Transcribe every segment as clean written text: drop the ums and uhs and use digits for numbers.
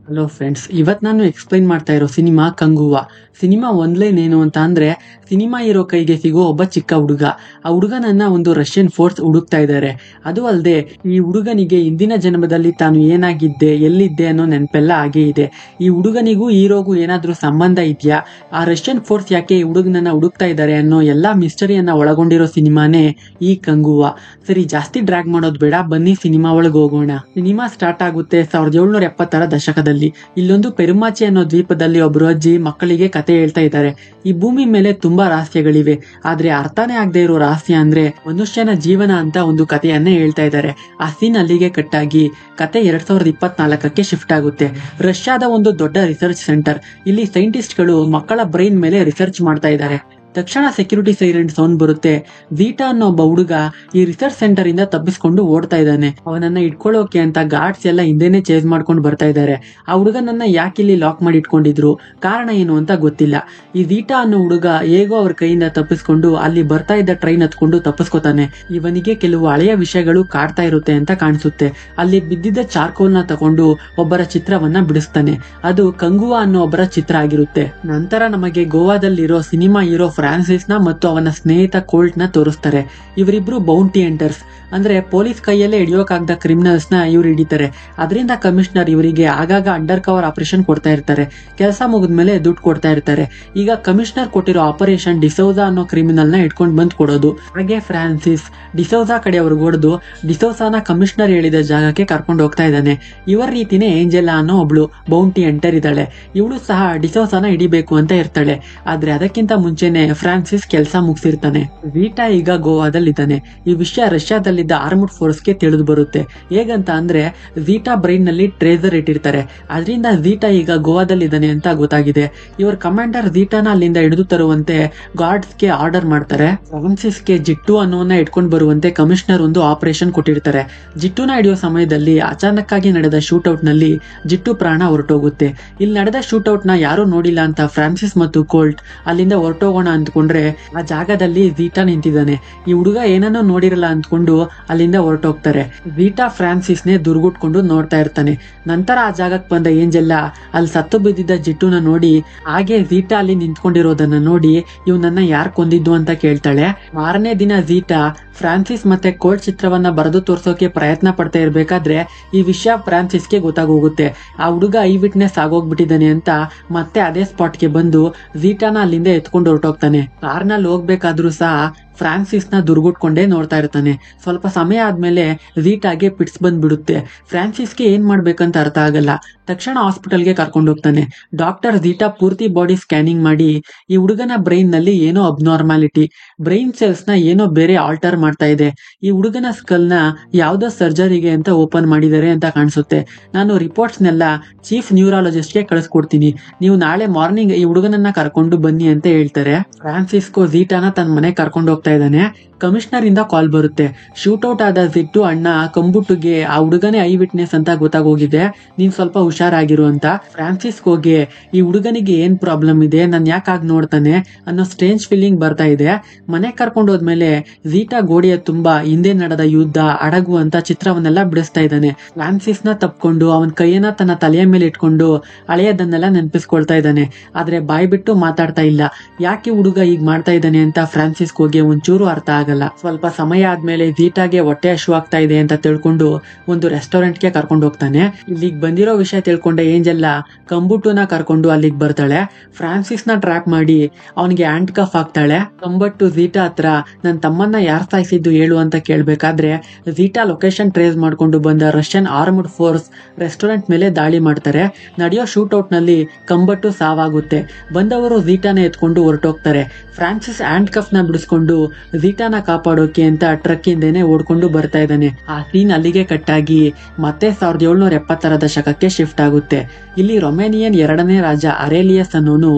Hello friends, ಇವತ್ತು ನಾನು explain ಮಾಡ್ತಾ ಇರೋ ಸಿನಿಮಾ ಕಂಗುವ. ಸಿನಿಮಾ ಒಂದ್ಲೈನ್ ಏನು ಅಂತ ಅಂದ್ರೆ, ಸಿನಿಮಾ ಇರೋ ಕೈಗೆ ಸಿಗೋ ಒಬ್ಬ ಚಿಕ್ಕ ಹುಡುಗ. ಆ ಹುಡುಗನನ್ನ ಒಂದು ರಷ್ಯನ್ ಫೋರ್ಸ್ ಹುಡುಕ್ತಾ ಇದ್ದಾರೆ. ಅದು ಅಲ್ಲದೆ ಈ ಹುಡುಗನಿಗೆ ಇಂದಿನ ಜನ್ಮದಲ್ಲಿ ತಾನು ಏನಾಗಿದ್ದೆ, ಎಲ್ಲಿದ್ದೆ ಅನ್ನೋ ನೆನಪೆಲ್ಲ ಹಾಗೇ ಇದೆ. ಈ ಹುಡುಗನಿಗೂ ಹೀರೋಗೂ ಏನಾದ್ರೂ ಸಂಬಂಧ ಇದೆಯಾ, ಆ ರಷ್ಯನ್ ಫೋರ್ಸ್ ಯಾಕೆ ಈ ಹುಡುಗನನ್ನ ಹುಡುಕ್ತಾ ಇದ್ದಾರೆ ಅನ್ನೋ ಎಲ್ಲಾ ಮಿಸ್ಟರಿಯನ್ನ ಒಳಗೊಂಡಿರೋ ಸಿನಿಮಾನೇ ಈ ಕಂಗುವ. ಸರಿ, ಜಾಸ್ತಿ ಡ್ರ್ಯಾಗ್ ಮಾಡೋದು ಬೇಡ, ಬನ್ನಿ ಸಿನಿಮಾ ಒಳಗೆ ಹೋಗೋಣ. ಸಿನಿಮಾ ಸ್ಟಾರ್ಟ್ ಆಗುತ್ತೆ 1770ರ ದಶಕದಲ್ಲಿ. ಇಲ್ಲೊಂದು ಪೆರುಮಾಚಿ ಅನ್ನೋ ದ್ವೀಪದಲ್ಲಿ ಒಬ್ರು ಅಜ್ಜಿ ಮಕ್ಕಳಿಗೆ ಕತೆ ಹೇಳ್ತಾ ಇದ್ದಾರೆ. ಈ ಭೂಮಿ ಮೇಲೆ ತುಂಬಾ ರಹಸ್ಯಗಳಿವೆ, ಆದ್ರೆ ಅರ್ಥನೇ ಆಗದೆ ಇರೋ ರಹಸ್ಯ ಅಂದ್ರೆ ಮನುಷ್ಯನ ಜೀವನ ಅಂತ ಒಂದು ಕಥೆಯನ್ನೇ ಹೇಳ್ತಾ ಇದ್ದಾರೆ. ಆ ಸೀನ್ ಅಲ್ಲಿಗೆ ಕಟ್ಟಾಗಿ ಕತೆ 2024ಕ್ಕೆ ಶಿಫ್ಟ್ ಆಗುತ್ತೆ. ರಷ್ಯಾದ ಒಂದು ದೊಡ್ಡ ರಿಸರ್ಚ್ ಸೆಂಟರ್. ಇಲ್ಲಿ ಸೈಂಟಿಸ್ಟ್ಗಳು ಮಕ್ಕಳ ಬ್ರೈನ್ ಮೇಲೆ ರಿಸರ್ಚ್ ಮಾಡ್ತಾ ಇದ್ದಾರೆ. ತಕ್ಷಣ ಸೆಕ್ಯೂರಿಟಿ ಸೈರೆಂಟ್ ಸೌಂಡ್ ಬರುತ್ತೆ. ಝೀಟಾ ಅನ್ನೋ ಒಬ್ಬ ಹುಡುಗ ಈ ರಿಸರ್ಚ್ ಸೆಂಟರ್ ಇಂದ ತಪ್ಪಿಸ್ಕೊಂಡು ಓಡ್ತಾ ಇದ್ದಾನೆ. ಅವನನ್ನ ಇಟ್ಕೊಳ್ಳೋಕೆ ಅಂತ ಗಾರ್ಡ್ಸ್ ಎಲ್ಲ ಹಿಂದೆನೆ ಚೇಸ್ ಮಾಡ್ಕೊಂಡು ಬರ್ತಾ ಇದ್ದಾರೆ. ಆ ಹುಡುಗನನ್ನ ಯಾಕೆ ಇಲ್ಲಿ ಲಾಕ್ ಮಾಡಿ ಇಟ್ಕೊಂಡಿದ್ರು, ಕಾರಣ ಏನು ಅಂತ ಗೊತ್ತಿಲ್ಲ. ಈ ಝೀಟಾ ಅನ್ನೋ ಹುಡುಗ ಹೇಗೋ ಅವ್ರ ಕೈಯಿಂದ ತಪ್ಪಿಸ್ಕೊಂಡು ಅಲ್ಲಿ ಬರ್ತಾ ಇದ್ದ ಟ್ರೈನ್ ಹತ್ಕೊಂಡು ತಪ್ಪಿಸ್ಕೊತಾನೆ. ಇವನಿಗೆ ಕೆಲವು ಹಳೆಯ ವಿಷಯಗಳು ಕಾಡ್ತಾ ಇರುತ್ತೆ ಅಂತ ಕಾಣಿಸುತ್ತೆ. ಅಲ್ಲಿ ಬಿದ್ದಿದ್ದ ಚಾರ್ಕೋಲ್ ನ ತಗೊಂಡು ಒಬ್ಬರ ಚಿತ್ರವನ್ನ ಬಿಡಿಸ್ತಾನೆ. ಅದು ಕಂಗುವ ಅನ್ನೋ ಒಬ್ಬರ ಚಿತ್ರ ಆಗಿರುತ್ತೆ. ನಂತರ ನಮಗೆ ಗೋವಾದಲ್ಲಿರೋ ಸಿನಿಮಾ ಹೀರೋ ಫ್ರಾನ್ಸಿಸ್ ನ ಮತ್ತು ಅವನ ಸ್ನೇಹಿತ ಕೋಲ್ಟ್ ನ ತೋರಿಸ್ತಾರೆ. ಇವರಿಬ್ರು ಬೌಂಟಿ ಹಂಟರ್ಸ್, ಅಂದ್ರೆ ಪೊಲೀಸ್ ಕೈಯಲ್ಲೇ ಹಿಡಿಯೋಕಾಗದ ಕ್ರಿಮಿನಲ್ಸ್ ನ ಇವ್ರು ಹಿಡಿತಾರೆ. ಅದರಿಂದ ಕಮಿಷನರ್ ಇವರಿಗೆ ಆಗಾಗ ಅಂಡರ್ ಕವರ್ ಆಪರೇಷನ್ ಕೊಡ್ತಾ ಇರ್ತಾರೆ. ಕೆಲಸ ಮುಗಿದ್ಮೇಲೆ ದುಡ್ಡು ಕೊಡ್ತಾ ಇರ್ತಾರೆ. ಈಗ ಕಮಿಷನರ್ ಕೊಟ್ಟಿರೋ ಆಪರೇಷನ್ ಡಿಸೌಜಾ ಅನ್ನೋ ಕ್ರಿಮಿನಲ್ ನ ಇಟ್ಕೊಂಡು ಬಂದ್ ಕೊಡೋದು. ಹಾಗೆ ಫ್ರಾನ್ಸಿಸ್ ಡಿಸೌಜಾ ಕಡೆ ಅವ್ರಿಗೆ ಹೊಡೆದು ಡಿಸೌಜಾನ ಕಮಿಷನರ್ ಹೇಳಿದ ಜಾಗಕ್ಕೆ ಕರ್ಕೊಂಡು ಹೋಗ್ತಾ ಇದ್ದಾನೆ. ಇವರ ರೀತಿನೇ ಏಂಜೆಲಾ ಅನ್ನೋ ಒಬ್ಳು ಬೌಂಟಿ ಹಂಟರ್ ಇದ್ದಾಳೆ. ಇವಳು ಸಹ ಡಿಸೌಜಾನ ಹಿಡಿಬೇಕು ಅಂತ ಇರ್ತಾಳೆ. ಆದ್ರೆ ಅದಕ್ಕಿಂತ ಮುಂಚೆನೆ ಫ್ರಾನ್ಸಿಸ್ ಕೆಲಸ ಮುಗಿಸಿರ್ತಾನೆ. ಝೀಟಾ ಈಗ ಗೋವಾದಲ್ಲಿದ್ದಾನೆ. ಈ ವಿಷಯ ರಷ್ಯಾದಲ್ಲಿದ್ದ ಆರ್ಮ್ಡ್ ಫೋರ್ಸ್ ಗೆ ತಿಳಿದು ಬರುತ್ತೆ. ಹೇಗಂತ ಅಂದ್ರೆ ಝೀಟಾ ಬ್ರೈನ್ ನಲ್ಲಿ ಟ್ರೇಸರ್ ಇಟ್ಟಿರ್ತಾರೆ. ಅದರಿಂದ ಝೀಟಾ ಈಗ ಗೋವಾದಲ್ಲಿದ್ದಾನೆ ಅಂತ ಗೊತ್ತಾಗಿದೆ. ಇವರ ಕಮಾಂಡರ್ ಝೀಟಾನ ಅಲ್ಲಿಂದ ಹಿಡಿದು ತರುವಂತೆ ಗಾರ್ಡ್ಸ್ ಗೆ ಆರ್ಡರ್ ಮಾಡ್ತಾರೆ. ಫ್ರಾನ್ಸಿಸ್ ಗೆ ಜಿಟ್ಟು ಅನ್ನೋನ ಇಟ್ಕೊಂಡು ಬರುವಂತೆ ಕಮಿಷನರ್ ಒಂದು ಆಪರೇಷನ್ ಕೊಟ್ಟಿರ್ತಾರೆ. ಜಿಟ್ಟುನ ಹಿಡಿಯೋ ಸಮಯದಲ್ಲಿ ಅಚಾನಕ್ ಆಗಿ ನಡೆದ ಶೂಟ್ಔಟ್ ನಲ್ಲಿ ಜಿಟ್ಟು ಪ್ರಾಣ ಹೊರಟೋಗುತ್ತೆ. ಇಲ್ಲಿ ನಡೆದ ಶೂಟ್ಔಟ್ ನ ಯಾರು ನೋಡಿಲ್ಲ ಅಂತ ಫ್ರಾನ್ಸಿಸ್ ಮತ್ತು ಕೋಲ್ಟ್ ಅಲ್ಲಿಂದ ಹೊರಟೋಗೋಣ ಅಂದ್ಕೊಂಡ್ರೆ ಆ ಜಾಗದಲ್ಲಿ ಝೀಟಾ ನಿಂತಿದ್ದಾನೆ. ಈ ಹುಡುಗ ಏನನ್ನೋ ನೋಡಿರಲ್ಲ ಅಂದ್ಕೊಂಡು ಅಲ್ಲಿಂದ ಹೊರಟೋಗ್ತಾರೆ. ಝೀಟಾ ಫ್ರಾನ್ಸಿಸ್ ನೇ ದುರ್ಗುಟ್ಕೊಂಡು ನೋಡ್ತಾ ಇರ್ತಾನೆ. ನಂತರ ಆ ಜಾಗಕ್ಕೆ ಬಂದ ಏಂಜೆಲ್ಲಾ ಅಲ್ಲಿ ಸತ್ತು ಬಿದ್ದಿದ್ದ ಜಿಟ್ಟುನ ನೋಡಿ, ಹಾಗೆ ಝೀಟಾ ಅಲ್ಲಿ ನಿಂತ್ಕೊಂಡಿರೋದನ್ನ ನೋಡಿ ಇವನನ್ನ ಯಾರು ಕೊಂದಿದ್ದು ಅಂತ ಕೇಳ್ತಾಳೆ. ಮಾರನೇ ದಿನ ಝೀಟಾ ಫ್ರಾನ್ಸಿಸ್ ಮತ್ತೆ ಕೋಲ್ಟ್ ಚಿತ್ರವನ್ನ ಬರೆದು ತೋರ್ಸೋಕೆ ಪ್ರಯತ್ನ ಪಡ್ತಾ ಇರ್ಬೇಕಾದ್ರೆ ಈ ವಿಷಯ ಫ್ರಾನ್ಸಿಸ್ಗೆ ಗೊತ್ತಾಗೋಗುತ್ತೆ. ಆ ಹುಡುಗ ಐ ವಿಟ್ನೆಸ್ ಆಗೋಗ್ಬಿಟ್ಟಿದ್ದಾನೆ ಅಂತ ಮತ್ತೆ ಅದೇ ಸ್ಪಾಟ್ಗೆ ಬಂದು ಝೀಟಾನ ಅಲ್ಲಿಂದ ಎತ್ಕೊಂಡು ಹೊರಟೋಗ್ತಾನೆ. ಕಾರ್ನಲ್ಲಿ ಹೋಗ್ಬೇಕಾದ್ರೂ ಸಹ ಫ್ರಾನ್ಸಿಸ್ ನ ದುರ್ಗುಟ್ಕೊಂಡೇ ನೋಡ್ತಾ ಇರ್ತಾನೆ. ಸ್ವಲ್ಪ ಸಮಯ ಆದ್ಮೇಲೆ ಝೀಟಾಗೆ ಪಿಟ್ಸ್ ಬಂದ್ಬಿಡುತ್ತೆ. ಫ್ರಾನ್ಸಿಸ್ಗೆ ಏನ್ ಮಾಡ್ಬೇಕಂತ ಅರ್ಥ ಆಗಲ್ಲ. ತಕ್ಷಣ ಹಾಸ್ಪಿಟಲ್ಗೆ ಕರ್ಕೊಂಡು ಹೋಗ್ತಾನೆ. ಡಾಕ್ಟರ್ ಝೀಟಾ ಪೂರ್ತಿ ಬಾಡಿ ಸ್ಕ್ಯಾನಿಂಗ್ ಮಾಡಿ ಈ ಹುಡುಗನ ಬ್ರೈನ್ ನಲ್ಲಿ ಏನೋ ಅಬ್ನಾರ್ಮಾಲಿಟಿ, ಬ್ರೈನ್ ಸೆಲ್ಸ್ ನ ಏನೋ ಬೇರೆ ಆಲ್ಟರ್ ಮಾಡ್ತಾ ಇದೆ. ಈ ಹುಡುಗನ ಸ್ಕಲ್ ನ ಯಾವ್ದೋ ಸರ್ಜರಿಗೆ ಅಂತ ಓಪನ್ ಮಾಡಿದ್ದಾರೆ ಅಂತ ಕಾಣಿಸುತ್ತೆ. ನಾನು ರಿಪೋರ್ಟ್ಸ್ ನೆಲ್ಲ ಚೀಫ್ ನ್ಯೂರಾಲಜಿಸ್ಟ್ ಗೆ ಕಳಿಸ್ಕೊಡ್ತೀನಿ, ನೀವು ನಾಳೆ ಮಾರ್ನಿಂಗ್ ಈ ಹುಡುಗನನ್ನ ಕರ್ಕೊಂಡು ಬನ್ನಿ ಅಂತ ಹೇಳ್ತಾರೆ. ಫ್ರಾನ್ಸಿಸ್ಕೋ ಝೀಟಾನ ತನ್ನ ಮನೆ ಕರ್ಕೊಂಡು ಹೋಗ್ತಾ ಇದ್ದಾನೆ. ಕಮಿಷನರ್ ಇಂದ ಕಾಲ್ ಬರುತ್ತೆ. ಶೂಟ್ಔಟ್ ಆದ ಜಿಟ್ಟು ಅಣ್ಣ ಕಂಬುಟ್ಟುಗೆ ಆ ಹುಡುಗನೇ ಐ ವಿಟ್ನೆಸ್ ಅಂತ ಗೊತ್ತಾಗೋಗಿದೆ, ನೀನ್ ಸ್ವಲ್ಪ ಹುಷಾರಾಗಿರು ಅಂತ. ಫ್ರಾನ್ಸಿಸ್ ಹೋಗಿ ಈ ಹುಡುಗನಿಗೆ ಏನ್ ಪ್ರಾಬ್ಲಮ್ ಇದೆ, ನನ್ ಯಾಕಾಗ್ ನೋಡ್ತಾನೆ ಅನ್ನೋ ಸ್ಟ್ರೇಂಜ್ ಫೀಲಿಂಗ್ ಬರ್ತಾ ಇದೆ. ಮನೆ ಕರ್ಕೊಂಡು ಹೋದ್ಮೇಲೆ ಝೀಟಾ ಗೋಡೆಯ ತುಂಬಾ ಹಿಂದೆ ನಡೆದ ಯುದ್ಧ, ಹಡಗು ಅಂತ ಚಿತ್ರವನ್ನೆಲ್ಲ ಬಿಡಿಸ್ತಾ ಇದ್ದಾನೆ. ಫ್ರಾನ್ಸಿಸ್ ನ ತಪ್ಕೊಂಡು ಅವನ್ ಕೈಯನ್ನ ತನ್ನ ತಲೆಯ ಮೇಲೆ ಇಟ್ಕೊಂಡು ಹಳೆಯದನ್ನೆಲ್ಲ ನೆನಪಿಸ್ಕೊಳ್ತಾ ಇದ್ದಾನೆ. ಆದ್ರೆ ಬಾಯ್ ಬಿಟ್ಟು ಮಾತಾಡ್ತಾ ಇಲ್ಲ. ಯಾಕೆ ಹುಡುಗ ಈಗ ಮಾಡ್ತಾ ಇದ್ದಾನೆ ಅಂತ ಫ್ರಾನ್ಸಿಸ್ ಹೋಗಿ ಒಂಚೂರು ಅರ್ಥ ಆಗಲ್ಲ. ಸ್ವಲ್ಪ ಸಮಯ ಆದ್ಮೇಲೆ ಝೀಟಾಗೆ ಹೊಟ್ಟೆ ಹಶುವಾಗ್ತಾ ಇದೆ ಅಂತ ತಿಳ್ಕೊಂಡು ಒಂದು ರೆಸ್ಟೋರೆಂಟ್ ಗೆ ಕರ್ಕೊಂಡು ಹೋಗ್ತಾನೆ. ಇಲ್ಲಿಗೆ ಬಂದಿರೋ ವಿಷಯ ತಿಳ್ಕೊಂಡೆ ಏಂಜೆಲ್ಲಾ ಕಂಬುಟ್ಟುನ ಕರ್ಕೊಂಡು ಅಲ್ಲಿಗೆ ಬರ್ತಾಳೆ. ಫ್ರಾನ್ಸಿಸ್ ನ ಟ್ರ್ಯಾಪ್ ಮಾಡಿ ಅವನಿಗೆ ಹ್ಯಾಂಡ್ ಕಫ್ ಹಾಕ್ತಾಳೆ. ಕಂಬಟ್ಟು ಝೀಟಾ ಹತ್ರ ನನ್ನ ತಮ್ಮನ್ನ ಯಾರು ಸಾಯಿಸಿದ್ದು ಹೇಳು ಅಂತ ಕೇಳ್ಬೇಕಾದ್ರೆ ಝೀಟಾ ಲೊಕೇಶನ್ ಟ್ರೇಸ್ ಮಾಡ್ಕೊಂಡು ಬಂದ ರಷ್ಯನ್ ಆರ್ಮ್ಡ್ ಫೋರ್ಸ್ ರೆಸ್ಟೋರೆಂಟ್ ಮೇಲೆ ದಾಳಿ ಮಾಡ್ತಾರೆ. ನಡೆಯೋ ಶೂಟ್ಔಟ್ ನಲ್ಲಿ ಕಂಬಟ್ಟು ಸಾವಾಗುತ್ತೆ. ಬಂದವರು ಝೀಟಾನ ಎತ್ಕೊಂಡು ಹೊರಟೋಗ್ತಾರೆ. ಫ್ರಾನ್ಸಿಸ್ ಹ್ಯಾಂಡ್ ಕಫ್ ನ ಬಿಡಿಸ್ಕೊಂಡು ಝೀಟಾನ ಕಾಪಾಡೋಕೆ ಅಂತ ಟ್ರಕ್ ಹಿಂದೆನೆ ಓಡ್ಕೊಂಡು ಬರ್ತಾ ಇದ್ದಾನೆ. ಆ ಸೀನ್ ಅಲ್ಲಿಗೆ ಕಟ್ಟಾಗಿ ಮತ್ತೆ 1770ರ ದಶಕಕ್ಕೆ ಶಿಫ್ಟ್ ಆಗುತ್ತೆ. ಇಲ್ಲಿ ರೊಮೇನಿಯನ್ 2ನೇ ರಾಜ ಅರೇಲಿಯಸ್ ಅನ್ನೋನು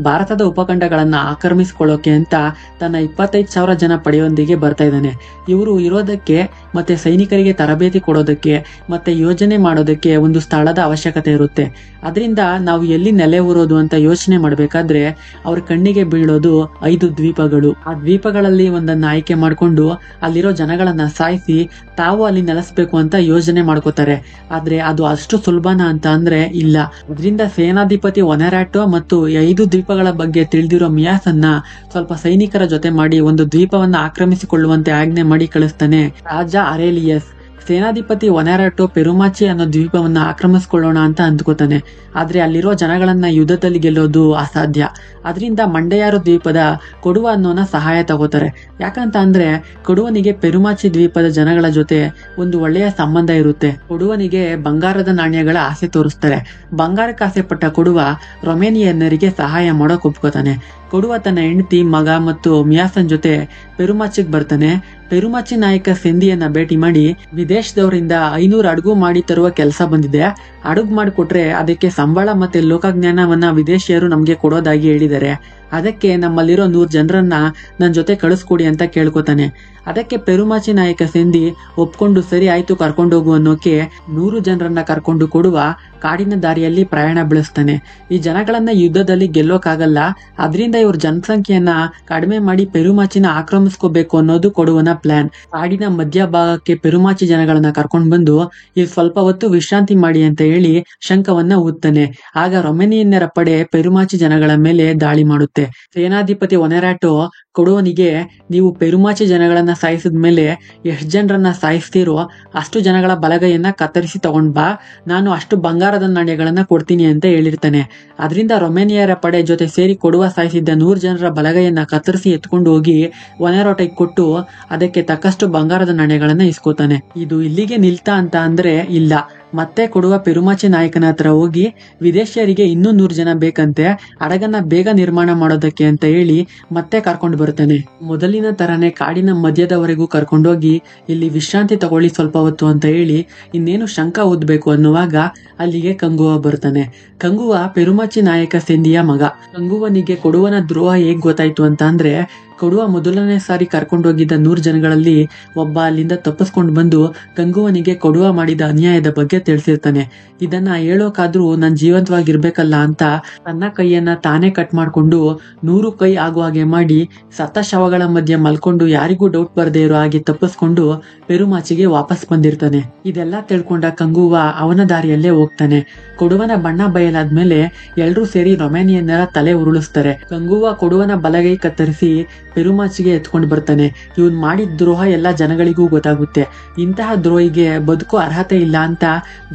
ಭಾರತದ ಉಪಖಂಡಗಳನ್ನ ಆಕ್ರಮಿಸಿಕೊಳ್ಳೋಕೆ ಅಂತ ತನ್ನ 25,000 ಜನ ಪಡೆಯೊಂದಿಗೆ ಬರ್ತಾ ಇದ್ದಾನೆ. ಇವರು ಇರೋದಕ್ಕೆ ಮತ್ತೆ ಸೈನಿಕರಿಗೆ ತರಬೇತಿ ಕೊಡೋದಕ್ಕೆ ಮತ್ತೆ ಯೋಜನೆ ಮಾಡೋದಕ್ಕೆ ಒಂದು ಸ್ಥಳದ ಅವಶ್ಯಕತೆ ಇರುತ್ತೆ. ಅದರಿಂದ ನಾವು ಎಲ್ಲಿ ನೆಲೆ ಊರೋದು ಅಂತ ಯೋಚನೆ ಮಾಡ್ಬೇಕಾದ್ರೆ ಅವ್ರ ಕಣ್ಣಿಗೆ ಬೀಳೋದು 5 ದ್ವೀಪಗಳು. ಆ ದ್ವೀಪಗಳಲ್ಲಿ ಒಂದನ್ನ ಆಯ್ಕೆ ಆಯ್ಕೆ ಮಾಡ್ಕೊಂಡು ಅಲ್ಲಿರೋ ಜನಗಳನ್ನ ಸಾಯಿಸಿ ತಾವು ಅಲ್ಲಿ ನೆಲೆಸ್ಬೇಕು ಅಂತ ಯೋಜನೆ ಮಾಡ್ಕೋತಾರೆ. ಆದ್ರೆ ಅದು ಅಷ್ಟು ಸುಲಭನ ಅಂತ ಅಂದ್ರೆ ಇಲ್ಲ. ಅದರಿಂದ ಸೇನಾಧಿಪತಿ ಒನೆರಾಟೋ ಮತ್ತು 5 ದ್ವೀಪಗಳ ಬಗ್ಗೆ ತಿಳಿದಿರೋ ಮಿಯಾಸನ್ನ ಸ್ವಲ್ಪ ಸೈನಿಕರ ಜೊತೆ ಮಾಡಿ ಒಂದು ದ್ವೀಪವನ್ನ ಆಕ್ರಮಿಸಿಕೊಳ್ಳುವಂತೆ ಆಜ್ಞೆ ಮಾಡಿ ಕಳಿಸ್ತಾನೆ ರಾಜ ಅರೇಲಿಯಸ್. ಸೇನಾಧಿಪತಿ ಒನೆರಾಟೋ ಪೆರುಮಾಚಿ ಅನ್ನೋ ದ್ವೀಪವನ್ನ ಆಕ್ರಮಿಸ್ಕೊಳ್ಳೋಣ ಅಂತ ಅಂದ್ಕೋತಾನೆ. ಆದ್ರೆ ಅಲ್ಲಿರೋ ಜನಗಳನ್ನ ಯುದ್ಧದಲ್ಲಿ ಗೆಲ್ಲೋದು ಅಸಾಧ್ಯ. ಅದರಿಂದ ಮಂಡೆಯಾರು ದ್ವೀಪದ ಕೊಡುವ ಅನ್ನೋನ ಸಹಾಯ ತಗೋತಾರೆ. ಯಾಕಂತ ಅಂದ್ರೆ ಕೊಡುವನಿಗೆ ಪೆರುಮಾಚಿ ದ್ವೀಪದ ಜನಗಳ ಜೊತೆ ಒಂದು ಒಳ್ಳೆಯ ಸಂಬಂಧ ಇರುತ್ತೆ. ಕೊಡುವನಿಗೆ ಬಂಗಾರದ ನಾಣ್ಯಗಳ ಆಸೆ ತೋರಿಸ್ತಾರೆ. ಬಂಗಾರಕ್ಕೆ ಆಸೆ ಪಟ್ಟ ಕೊಡುವ ರೊಮೇನಿಯನ್ನರಿಗೆ ಸಹಾಯ ಮಾಡೋಕ್ ಒಪ್ಕೋತಾನೆ. ಕೊಡುವ ತನ್ನ ಹೆಂಡತಿ, ಮಗ ಮತ್ತು ಮಿಯಾಸನ್ ಜೊತೆ ಪೆರುಮಾಚಿಗೆ ಬರ್ತಾನೆ. ಪೆರುಮಾಚಿ ನಾಯಕ ಸೆಂದಿಯನ್ನ ಭೇಟಿ ಮಾಡಿ, ವಿದೇಶದವರಿಂದ 500 ಅಡುಗು ಮಾಡಿ ತರುವ ಕೆಲಸ ಬಂದಿದೆ, ಅಡುಗು ಮಾಡಿಕೊಟ್ರೆ ಅದಕ್ಕೆ ಸಂಬಳ ಮತ್ತೆ ಲೋಕಜ್ಞಾನವನ್ನ ವಿದೇಶಿಯರು ನಮ್ಗೆ ಕೊಡೋದಾಗಿ ಹೇಳಿದ್ದಾರೆ. ಅದಕ್ಕೆ ನಮ್ಮಲ್ಲಿರೋ 100 ಜನರನ್ನ ನನ್ನ ಜೊತೆ ಕಳಿಸ್ಕೊಡಿ ಅಂತ ಕೇಳ್ಕೊತಾನೆ. ಅದಕ್ಕೆ ಪೆರುಮಾಚಿ ನಾಯಕ ಸೆಂದಿ ಒಪ್ಕೊಂಡು ಸರಿ ಆಯ್ತು ಕರ್ಕೊಂಡೋಗು ಅನ್ನೋಕೆ 100 ಜನರನ್ನ ಕರ್ಕೊಂಡು ಕೊಡುವ ಕಾಡಿನ ದಾರಿಯಲ್ಲಿ ಪ್ರಯಾಣ ಬೆಳೆಸ್ತಾನೆ. ಈ ಜನಗಳನ್ನ ಯುದ್ಧದಲ್ಲಿ ಗೆಲ್ಲೋಕಾಗಲ್ಲ, ಅದರಿಂದ ಇವ್ರ ಜನಸಂಖ್ಯೆಯನ್ನ ಕಡಿಮೆ ಮಾಡಿ ಪೆರುಮಾಚಿನ ಆಕ್ರಮಿಸ್ಕೋಬೇಕು ಅನ್ನೋದು ಕೊಡುವನ ಪ್ಲಾನ್. ಕಾಡಿನ ಮಧ್ಯಭಾಗಕ್ಕೆ ಪೆರುಮಾಚಿ ಜನಗಳನ್ನ ಕರ್ಕೊಂಡು ಬಂದು ಇಲ್ಲಿ ಸ್ವಲ್ಪ ಹೊತ್ತು ವಿಶ್ರಾಂತಿ ಮಾಡಿ ಅಂತ ಹೇಳಿ ಶಂಖವನ್ನ ಊದ್ತಾನೆ. ಆಗ ರೊಮೇನಿಯನ್ನರ ಪಡೆ ಪೆರುಮಾಚಿ ಜನಗಳ ಮೇಲೆ ದಾಳಿ ಮಾಡುತ್ತೆ. ಸೇನಾಧಿಪತಿ ಒನೆರಾಟೋ ಕೊಡುವನಿಗೆ, ನೀವು ಪೆರುಮಾಚಿ ಜನಗಳನ್ನ ಸಾಯಿಸಿದ ಮೇಲೆ ಎಷ್ಟು ಜನರನ್ನ ಸಾಯಿಸ್ತೀರೋ ಅಷ್ಟು ಜನಗಳ ಬಲಗೈಯನ್ನ ಕತ್ತರಿಸಿ ತಗೊಂಡ್ ಬಾ, ನಾನು ಅಷ್ಟು ಬಂಗಾರದ ನಾಣ್ಯಗಳನ್ನ ಕೊಡ್ತೀನಿ ಅಂತ ಹೇಳಿರ್ತಾನೆ. ಅದರಿಂದ ರೊಮೇನಿಯರ ಪಡೆ ಜೊತೆ ಸೇರಿ ಕೊಡುವ ಸಾಯಿಸಿದ್ದ 100 ಜನರ ಬಲಗೈಯನ್ನ ಕತ್ತರಿಸಿ ಎತ್ಕೊಂಡು ಹೋಗಿ ಒನೆರಾಟೋಗೆ ಕೊಟ್ಟು ಅದಕ್ಕೆ ತಕ್ಕಷ್ಟು ಬಂಗಾರದ ನಾಣ್ಯಗಳನ್ನ ಇಸ್ಕೋತಾನೆ. ಇದು ಇಲ್ಲಿಗೆ ನಿಲ್ತಾ ಅಂತ ಅಂದ್ರೆ ಇಲ್ಲ. ಮತ್ತೆ ಕೊಡುವ ಪೆರುಮಾಚಿ ನಾಯಕನ ಹತ್ರ ಹೋಗಿ ವಿದೇಶಿಯರಿಗೆ ಇನ್ನೂ 100 ಜನ ಬೇಕಂತೆ, ಹಡಗನ್ನ ಬೇಗ ನಿರ್ಮಾಣ ಮಾಡೋದಕ್ಕೆ ಅಂತ ಹೇಳಿ ಮತ್ತೆ ಕರ್ಕೊಂಡು ಬರ್ತಾನೆ. ಮೊದಲಿನ ತರನೇ ಕಾಡಿನ ಮಧ್ಯದವರೆಗೂ ಕರ್ಕೊಂಡೋಗಿ ಇಲ್ಲಿ ವಿಶ್ರಾಂತಿ ತಗೊಳ್ಳಿ ಸ್ವಲ್ಪ ಹೊತ್ತು ಅಂತ ಹೇಳಿ ಇನ್ನೇನು ಶಂಖ ಊದ್ಬೇಕು ಅನ್ನುವಾಗ ಅಲ್ಲಿಗೆ ಕಂಗುವ ಬರ್ತಾನೆ. ಕಂಗುವ ಪೆರುಮಾಚಿ ನಾಯಕ ಸೆಂದಿಯ ಮಗ. ಕಂಗುವನಿಗೆ ಕೊಡುವನ ದ್ರೋಹ ಹೇಗ್ ಗೊತ್ತಾಯ್ತು ಅಂತ ಅಂದ್ರೆ, ಕೊಡುವ ಮೊದಲನೇ ಸಾರಿ ಕರ್ಕೊಂಡೋಗಿದ್ದ 100 ಜನಗಳಲ್ಲಿ ಒಬ್ಬ ಅಲ್ಲಿಂದ ತಪ್ಪಿಸ್ಕೊಂಡು ಬಂದು ಕಂಗುವನಿಗೆ ಕೊಡುವ ಮಾಡಿದ ಅನ್ಯಾಯದ ಬಗ್ಗೆ ತಿಳಿಸಿರ್ತಾನೆ. ಇದನ್ನ ಹೇಳೋಕಾದ್ರೂ ನಾನ್ ಜೀವಂತವಾಗಿರ್ಬೇಕಲ್ಲ ಅಂತ ತನ್ನ ಕೈಯನ್ನ ತಾನೇ ಕಟ್ ಮಾಡ್ಕೊಂಡು 100 ಕೈ ಆಗೋ ಹಾಗೆ ಮಾಡಿ ಸತ್ತ ಶವಗಳ ಮಧ್ಯೆ ಮಲ್ಕೊಂಡು ಯಾರಿಗೂ ಡೌಟ್ ಬರದೇ ಇರೋ ಹಾಗೆ ತಪ್ಪಿಸ್ಕೊಂಡು ಪೆರುಮಾಚಿಗೆ ವಾಪಸ್ ಬಂದಿರ್ತಾನೆ. ಇದೆಲ್ಲ ತಿಳ್ಕೊಂಡ ಕಂಗುವ ಅವನ ದಾರಿಯಲ್ಲೇ ಹೋಗ್ತಾನೆ. ಕೊಡುವನ ಬಣ್ಣ ಬಯಲಾದ್ಮೇಲೆ ಎಲ್ರೂ ಸೇರಿ ರೊಮೇನಿಯನ್ನರ ತಲೆ ಉರುಳಿಸ್ತಾರೆ. ಕಂಗುವ ಕೊಡುವನ ಬಲಗೈ ಕತ್ತರಿಸಿ ಪೆರುಮಾಚಿಗೆ ಎತ್ಕೊಂಡು ಬರ್ತಾನೆ. ಇವನ್ ಮಾಡಿದ ದ್ರೋಹ ಎಲ್ಲ ಜನಗಳಿಗೂ ಗೊತ್ತಾಗುತ್ತೆ. ಇಂತಹ ದ್ರೋಹಿಗೆ ಬದುಕೋ ಅರ್ಹತೆ ಇಲ್ಲ ಅಂತ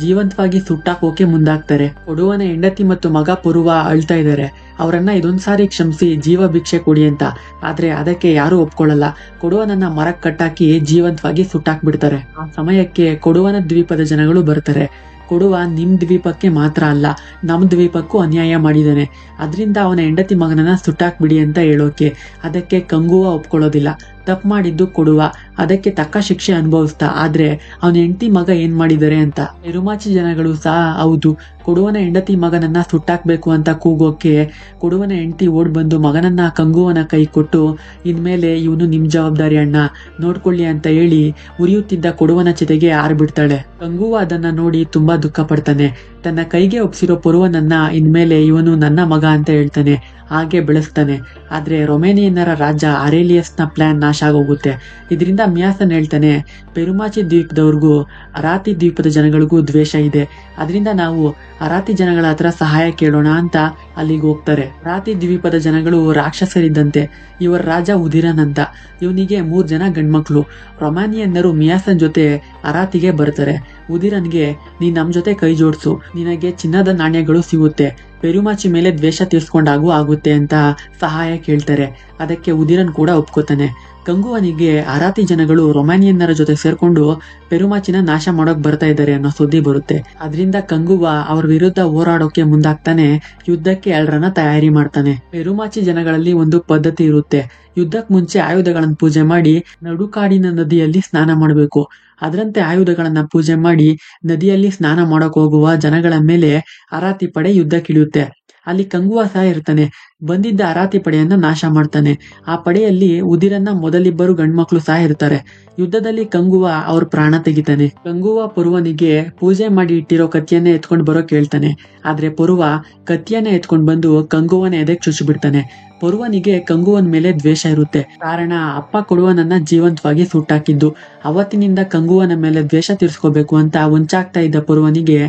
ಜೀವಂತವಾಗಿ ಸುಟ್ಟಾಕೋಕೆ ಮುಂದಾಗ್ತಾರೆ. ಕೊಡುವನ ಹೆಂಡತಿ ಮತ್ತು ಮಗ ಪುರುವ ಅಳ್ತಾ ಇದ್ದಾರೆ. ಅವರನ್ನ ಇದೊಂದ್ ಸಾರಿ ಕ್ಷಮಿಸಿ ಜೀವ ಭಿಕ್ಷೆ ಕೊಡಿ ಅಂತ. ಆದ್ರೆ ಅದಕ್ಕೆ ಯಾರು ಒಪ್ಕೊಳ್ಳಲ್ಲ. ಕೊಡುವನನ್ನ ಮರಕ್ ಕಟ್ಟಾಕಿ ಜೀವಂತವಾಗಿ ಸುಟ್ಟಾಕ್ಬಿಡ್ತಾರೆ. ಆ ಸಮಯಕ್ಕೆ ಕೊಡುವನ ದ್ವೀಪದ ಜನಗಳು ಬರ್ತಾರೆ. ಕೊಡುವ ನಿಮ್ ದ್ವೀಪಕ್ಕೆ ಮಾತ್ರ ಅಲ್ಲ, ನಮ್ ದ್ವೀಪಕ್ಕೂ ಅನ್ಯಾಯ ಮಾಡಿದಾನೆ, ಅದರಿಂದ ಅವನ ಹೆಂಡತಿ ಮಗನನ್ನ ಸುಟ್ಟಾಕ್ಬಿಡಿ ಅಂತ ಹೇಳೋಕೆ. ಅದಕ್ಕೆ ಕಂಗುವ ಒಪ್ಕೊಳ್ಳೋದಿಲ್ಲ. ತಪ್ಪು ಮಾಡಿದ್ದು ಕೊಡುವ, ಅದಕ್ಕೆ ತಕ್ಕ ಶಿಕ್ಷೆ ಅನುಭವಿಸ್ತಾ. ಆದ್ರೆ ಅವನ ಹೆಂಡತಿ ಮಗ ಏನ್ ಮಾಡಿದ್ದಾರೆ ಅಂತ ಪೆರುಮಾಚಿ ಜನಗಳು ಸಹ ಹೌದು, ಕೊಡುವನ ಹೆಂಡತಿ ಮಗನನ್ನ ಸುಟ್ಟಾಕ್ಬೇಕು ಅಂತ ಕೂಗೋಕೆ ಕೊಡುವನ ಹೆಂಡತಿ ಓಡ್ ಬಂದು ಮಗನನ್ನ ಕಂಗುವನ ಕೈ ಕೊಟ್ಟು, ಇನ್ಮೇಲೆ ಇವನು ನಿಮ್ ಜವಾಬ್ದಾರಿ ಅಣ್ಣ, ನೋಡ್ಕೊಳ್ಳಿ ಅಂತ ಹೇಳಿ ಉರಿಯುತ್ತಿದ್ದ ಕೊಡುವನ ಜೊತೆಗೆ ಆರ್ಬಿಡ್ತಾಳೆ. ಕಂಗುವ ಅದನ್ನ ನೋಡಿ ತುಂಬಾ ದುಃಖ ಪಡ್ತಾನೆ. ತನ್ನ ಕೈಗೆ ಒಪ್ಸಿರೋ ಪುರುವನನ್ನ ಇನ್ಮೇಲೆ ಇವನು ನನ್ನ ಮಗ ಅಂತ ಹೇಳ್ತಾನೆ. ಹಾಗೆ ಬೆಳೆಸ್ತಾನೆ. ಆದ್ರೆ ರೊಮೇನಿಯನ್ನರ ರಾಜ ಅರೇಲಿಯಸ್ನ ಪ್ಲಾನ್ ನಾಶ ಆಗೋಗುತ್ತೆ. ಇದರಿಂದ ಮಿಯಾಸನ್ ಹೇಳ್ತಾನೆ, ಪೆರುಮಾಚಿ ದ್ವೀಪದವ್ರಿಗೂ ಅರಾತಿ ದ್ವೀಪದ ಜನಗಳಿಗೂ ದ್ವೇಷ ಇದೆ, ಅದರಿಂದ ನಾವು ಅರಾತಿ ಜನಗಳ ಹತ್ರ ಸಹಾಯ ಕೇಳೋಣ ಅಂತ ಅಲ್ಲಿಗೆ ಹೋಗ್ತಾರೆ. ಅರಾತಿ ದ್ವೀಪದ ಜನಗಳು ರಾಕ್ಷಸರಿದ್ದಂತೆ. ಇವರ ರಾಜ ಉದಿರನ್ ಅಂತ. ಇವನಿಗೆ 3 ಜನ ಗಂಡ್ಮಕ್ಳು. ರೊಮಾನಿಯನ್ನರು ಮಿಯಾಸನ್ ಜೊತೆ ಅರಾತಿಗೆ ಬರ್ತಾರೆ. ಉದಿರನ್ಗೆ, ನೀನ್ ನಮ್ ಜೊತೆ ಕೈ ಜೋಡ್ಸು, ನಿನಗೆ ಚಿನ್ನದ ನಾಣ್ಯಗಳು ಸಿಗುತ್ತೆ, ಪೆರುಮಾಚಿ ಮೇಲೆ ದ್ವೇಷ ತೀರ್ಸ್ಕೊಂಡಾಗೂ ಆಗುತ್ತೆ ಅಂತ ಸಹಾಯ ಕೇಳ್ತಾರೆ. ಅದಕ್ಕೆ ಉದಿರನ್ ಕೂಡ ಒಪ್ಕೋತಾನೆ. ಕಂಗುವನಿಗೆ ಅರಾತಿ ಜನಗಳು ರೊಮಾನಿಯನ್ನರ ಜೊತೆ ಸೇರ್ಕೊಂಡು ಪೆರುಮಾಚಿನ ನಾಶ ಮಾಡೋಕ್ ಬರ್ತಾ ಇದ್ದಾರೆ ಅನ್ನೋ ಸುದ್ದಿ ಬರುತ್ತೆ. ಅದರಿಂದ ಕಂಗುವ ಅವ್ರ ವಿರುದ್ಧ ಹೋರಾಡೋಕೆ ಮುಂದಾಗ್ತಾನೆ. ಯುದ್ಧಕ್ಕೆ ಎಲ್ಲರನ್ನ ತಯಾರಿ ಮಾಡ್ತಾನೆ. ಪೆರುಮಾಚಿ ಜನಗಳಲ್ಲಿ ಒಂದು ಪದ್ಧತಿ ಇರುತ್ತೆ. ಯುದ್ಧಕ್ ಮುಂಚೆ ಆಯುಧಗಳನ್ನ ಪೂಜೆ ಮಾಡಿ ನಡುಕಾಡಿನ ನದಿಯಲ್ಲಿ ಸ್ನಾನ ಮಾಡಬೇಕು. ಅದರಂತೆ ಆಯುಧಗಳನ್ನ ಪೂಜೆ ಮಾಡಿ ನದಿಯಲ್ಲಿ ಸ್ನಾನ ಮಾಡಕ್ ಹೋಗುವ ಜನಗಳ ಮೇಲೆ ಅರಾತಿ ಪಡೆ ಯುದ್ಧಕ್ಕಿಳಿಯುತ್ತೆ. ಅಲ್ಲಿ ಕಂಗುವ ಸಹ ಇರ್ತಾನೆ. ಬಂದಿದ್ದ ಅರಾತಿ ಪಡೆಯನ್ನ ನಾಶ ಮಾಡ್ತಾನೆ. ಆ ಪಡೆಯಲ್ಲಿ ಉದಿರನ್ನ ಮೊದಲಿಬ್ಬರು ಗಂಡ್ಮಕ್ಳು ಸಹ ಇರ್ತಾರೆ. ಯುದ್ಧದಲ್ಲಿ ಕಂಗುವ ಅವ್ರ ಪ್ರಾಣ ತೆಗಿತಾನೆ. ಕಂಗುವ ಪುರುವನಿಗೆ ಪೂಜೆ ಮಾಡಿ ಇಟ್ಟಿರೋ ಕತ್ತಿಯನ್ನೇ ಎತ್ಕೊಂಡ್ ಬರೋಕ್ ಹೇಳ್ತಾನೆ. ಆದ್ರೆ ಪುರುವ ಕತ್ತಿಯನ್ನೇ ಎತ್ಕೊಂಡ್ ಬಂದು ಕಂಗುವನ ಎದೆಗ್ ಚುಚ್ಚಿಬಿಡ್ತಾನೆ. ಪುರುವನಿಗೆ ಕಂಗುವನ್ ಮೇಲೆ ದ್ವೇಷ ಇರುತ್ತೆ. ಕಾರಣ ಅಪ್ಪ ಕೊಡುವನನ್ನ ಜೀವಂತವಾಗಿ ಸುಟ್ಟಾಕಿದ್ದು. ಅವತ್ತಿನಿಂದ ಕಂಗುವನ ಮೇಲೆ ದ್ವೇಷ ತೀರ್ಸ್ಕೋಬೇಕು ಅಂತ ಹೊಂಚಾಗ್ತಾ ಇದ್ದ ಪುರುವನಿಗೆ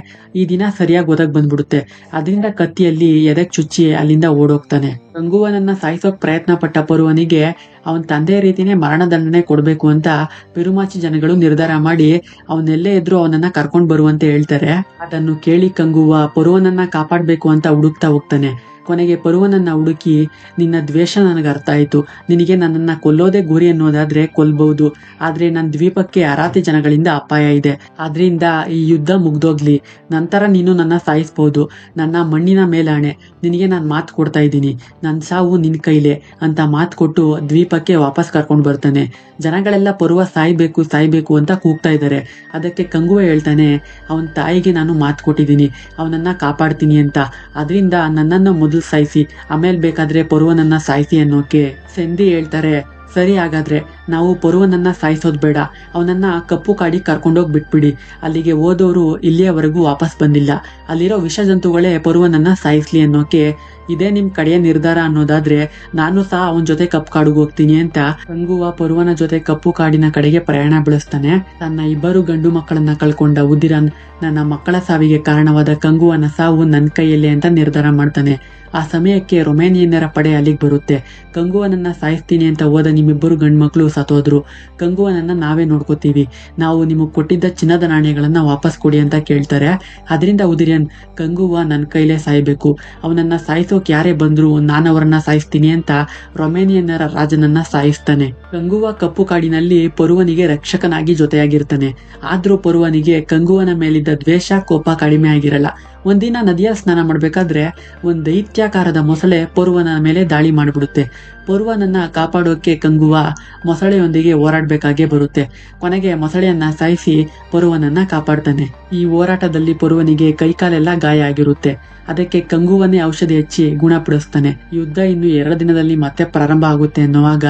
ಈ ದಿನ ಸರಿಯಾಗಿ ಒದಗ್ ಬಂದ್ಬಿಡುತ್ತೆ. ಅದರಿಂದ ಕತ್ತಿಯಲ್ಲಿ ಎದೆಗ್ ಚುಚ್ಚಿ ಅಲ್ಲಿಂದ ಓಡೋಗ್ತಾನೆ. ಕಂಗುವನನ್ನ ಸಾಯಿಸೋಕ್ ಪ್ರಯತ್ನ ಪಟ್ಟ ಪುರುವನಿಗೆ ಅವನ್ ತಂದೆ ರೀತಿನೇ ಮರಣದಂಡನೆ ಕೊಡ್ಬೇಕು ಅಂತ ಪೆರುಮಾಚಿ ಜನಗಳು ನಿರ್ಧಾರ ಮಾಡಿ ಅವನೆಲ್ಲೇ ಇದ್ರು ಅವನನ್ನ ಕರ್ಕೊಂಡ್ ಬರುವಂತೆ ಹೇಳ್ತಾರೆ. ಅದನ್ನು ಕೇಳಿ ಕಂಗುವ ಪುರುವನನ್ನ ಕಾಪಾಡ್ಬೇಕು ಅಂತ ಹುಡುಕ್ತಾ ಹೋಗ್ತಾನೆ. ಕೊನೆಗೆ ಪರುವನನ್ನ ಹುಡುಕಿ, ನಿನ್ನ ದ್ವೇಷ ನನಗೆ ಅರ್ಥ ಆಯ್ತು. ನಿನಗೆ ನನ್ನನ್ನ ಕೊಲ್ಲೋದೇ ಗುರಿ ಅನ್ನೋದಾದ್ರೆ ಕೊಲ್ಬಹುದು. ಆದ್ರೆ ನನ್ನ ದ್ವೀಪಕ್ಕೆ ಅರಾತಿ ಜನಗಳಿಂದ ಅಪಾಯ ಇದೆ. ಆದ್ರಿಂದ ಈ ಯುದ್ಧ ಮುಗ್ದೋಗ್ಲಿ. ನಂತರ ನೀನು ನನ್ನ ಸಾಯಿಸ್ಬಹುದು. ನನ್ನ ಮಣ್ಣಿನ ಮೇಲಾಣೆ, ನಿನಗೆ ನಾನು ಮಾತು ಕೊಡ್ತಾ ಇದ್ದೀನಿ. ನನ್ನ ಸಾವು ನಿನ್ ಕೈಲೇ ಅಂತ ಮಾತು ಕೊಟ್ಟು ದ್ವೀಪಕ್ಕೆ ವಾಪಸ್ ಕರ್ಕೊಂಡ್ ಬರ್ತಾನೆ. ಜನಗಳೆಲ್ಲ ಪರ್ವ ಸಾಯ್ಬೇಕು ಅಂತ ಕೂಗ್ತಾ ಇದ್ದಾರೆ. ಅದಕ್ಕೆ ಕಂಗುವ ಹೇಳ್ತಾನೆ, ಅವನ ತಾಯಿಗೆ ನಾನು ಮಾತು ಕೊಟ್ಟಿದ್ದೀನಿ, ಅವನನ್ನ ಕಾಪಾಡ್ತೀನಿ ಅಂತ. ಅದರಿಂದ ನನ್ನನ್ನು ಮೊದಲು ಸಾಯಿಸಿ, ಆಮೇಲೆ ಬೇಕಾದ್ರೆ ಪರ್ವನನ್ನ ಸಾಯಿಸಿ ಅನ್ನೋಕೆ ಸಂಧಿ ಹೇಳ್ತಾರೆ. ಸರಿ, ಹಾಗಾದ್ರೆ ನಾವು ಪರುವನನ್ನ ಸಾಯಿಸೋದ್ ಬೇಡ, ಅವನನ್ನ ಕಪ್ಪು ಕಾಡಿ ಕರ್ಕೊಂಡೋಗಿ ಬಿಟ್ಬಿಡಿ. ಅಲ್ಲಿಗೆ ಹೋದವರು ಇಲ್ಲಿಯವರೆಗೂ ವಾಪಸ್ ಬಂದಿಲ್ಲ. ಅಲ್ಲಿರೋ ವಿಷ ಜಂತುಗಳೇ ಪರುವನನ್ನ ಸಾಯಿಸ್ಲಿ ಅನ್ನೋಕೆ ಇದೇ ನಿಮ್ ಕಡೆಯ ನಿರ್ಧಾರ ಅನ್ನೋದಾದ್ರೆ ನಾನು ಸಹ ಅವನ ಜೊತೆ ಕಪ್ಪು ಕಾಡಿಗೆ ಹೋಗ್ತೀನಿ ಅಂತ ಕಂಗುವ ಪರುವನ ಜೊತೆ ಕಪ್ಪು ಕಾಡಿನ ಕಡೆಗೆ ಪ್ರಯಾಣ ಬೆಳೆಸ್ತಾನೆ. ತನ್ನ ಇಬ್ಬರು ಗಂಡು ಮಕ್ಕಳನ್ನ ಕಳ್ಕೊಂಡ ಉದಿರನ್ ನನ್ನ ಮಕ್ಕಳ ಸಾವಿಗೆ ಕಾರಣವಾದ ಕಂಗುವನ ಸಾವು ನನ್ನ ಕೈಯಲ್ಲಿ ಅಂತ ನಿರ್ಧಾರ ಮಾಡ್ತಾನೆ. ಆ ಸಮಯಕ್ಕೆ ರೊಮೇನಿಯನ್ನರ ಪಡೆ ಅಲ್ಲಿಗೆ ಬರುತ್ತೆ. ಕಂಗುವನನ್ನ ಸಾಯಿಸ್ತೀನಿ ಅಂತ ಹೋದ ನಿಮ್ಮಿಬ್ಬರು ಗಂಡ್ಮಕ್ಳು ಸತ್ತೋದ್ರು. ಕಂಗುವನನ್ನ ನಾವೇ ನೋಡ್ಕೋತೀವಿ, ನಾವು ನಿಮಗ್ ಕೊಟ್ಟಿದ್ದ ಚಿನ್ನದ ನಾಣ್ಯಗಳನ್ನ ವಾಪಸ್ ಕೊಡಿ ಅಂತ ಕೇಳ್ತಾರೆ. ಅದರಿಂದ ಉದಿರನ್, ಕಂಗುವ ನನ್ನ ಕೈಲೇ ಸಾಯ್ಬೇಕು, ಅವನನ್ನ ಸಾಯಿಸೋಕ್ ಯಾರೇ ಬಂದ್ರು ನಾನು ಅವರನ್ನ ಸಾಯಿಸ್ತೀನಿ ಅಂತ ರೊಮೇನಿಯನ್ನರ ರಾಜನನ್ನ ಸಾಯಿಸ್ತಾನೆ. ಕಂಗುವ ಕಪ್ಪು ಕಾಡಿನಲ್ಲಿ ಪರುವನಿಗೆ ರಕ್ಷಕನಾಗಿ ಜೊತೆಯಾಗಿರ್ತಾನೆ. ಆದ್ರೂ ಪರುವನಿಗೆ ಕಂಗುವನ ಮೇಲಿದ್ದ ದ್ವೇಷ ಕೋಪ ಕಡಿಮೆ ಆಗಿರಲ್ಲ. ಒಂದಿನ ನದಿಯಲ್ಲಿ ಸ್ನಾನ ಮಾಡ್ಬೇಕಾದ್ರೆ ಒಂದ್ ದೈತ್ಯಾಕಾರದ ಮೊಸಳೆ ಪರುವನ ಮೇಲೆ ದಾಳಿ ಮಾಡ್ಬಿಡುತ್ತೆ. ಪರುವನನ್ನ ಕಾಪಾಡೋಕೆ ಕಂಗುವ ಮೊಸಳೆಯೊಂದಿಗೆ ಹೋರಾಡ್ಬೇಕಾಗೇ ಬರುತ್ತೆ. ಕೊನೆಗೆ ಮೊಸಳೆಯನ್ನ ಸಾಯಿಸಿ ಪರುವನನ್ನ ಕಾಪಾಡ್ತಾನೆ. ಈ ಹೋರಾಟದಲ್ಲಿ ಪರುವನಿಗೆ ಕೈಕಾಲೆಲ್ಲ ಗಾಯ ಆಗಿರುತ್ತೆ. ಅದಕ್ಕೆ ಕಂಗುವನ್ನೇ ಔಷಧಿ ಹಚ್ಚಿ ಗುಣಪಡಿಸ್ತಾನೆ. ಯುದ್ಧ ಇನ್ನು 2 ದಿನದಲ್ಲಿ ಮತ್ತೆ ಪ್ರಾರಂಭ ಆಗುತ್ತೆ ಅನ್ನುವಾಗ